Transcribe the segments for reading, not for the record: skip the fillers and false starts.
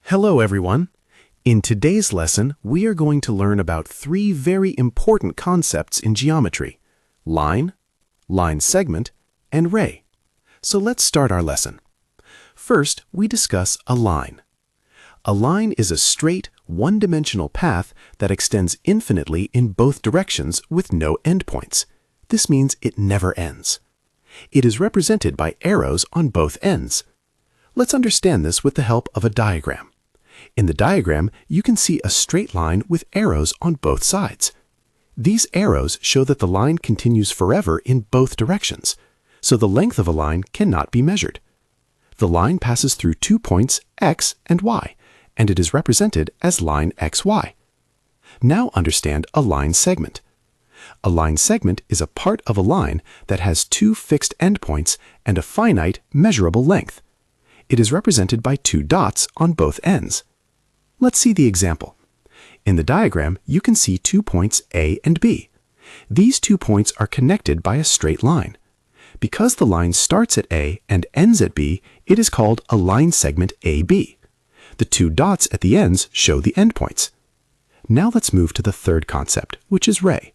Hello everyone. In today's lesson, we are going to learn about three very important concepts in geometry: line, line segment, and ray. So let's start our lesson. First, we discuss a line. A line is a straight, one-dimensional path that extends infinitely in both directions with no endpoints. This means it never ends. It is represented by arrows on both ends. Let's understand this with the help of a diagram. In the diagram, you can see a straight line with arrows on both sides. These arrows show that the line continues forever in both directions, so the length of a line cannot be measured. The line passes through 2 points x and y, and it is represented as line xy. Now understand a line segment. A line segment is a part of a line that has 2 fixed endpoints and a finite, measurable length. It is represented by 2 dots on both ends. Let's see the example. In the diagram, you can see 2 points A and B. These 2 points are connected by a straight line. Because the line starts at A and ends at B, it is called a line segment AB. The 2 dots at the ends show the endpoints. Now let's move to the third concept, which is ray.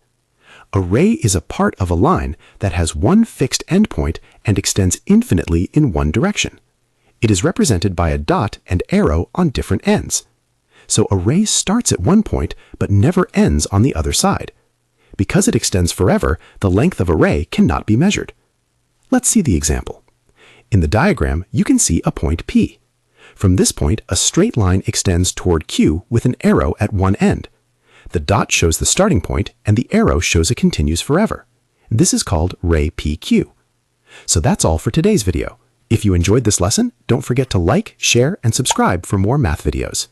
A ray is a part of a line that has one fixed endpoint and extends infinitely in one direction. It is represented by a dot and arrow on different ends. So a ray starts at one point but never ends on the other side. Because it extends forever, the length of a ray cannot be measured. Let's see the example. In the diagram, you can see a point P. From this point, a straight line extends toward Q with an arrow at one end. The dot shows the starting point and the arrow shows it continues forever. This is called ray PQ. So that's all for today's video. If you enjoyed this lesson, don't forget to like, share, and subscribe for more math videos.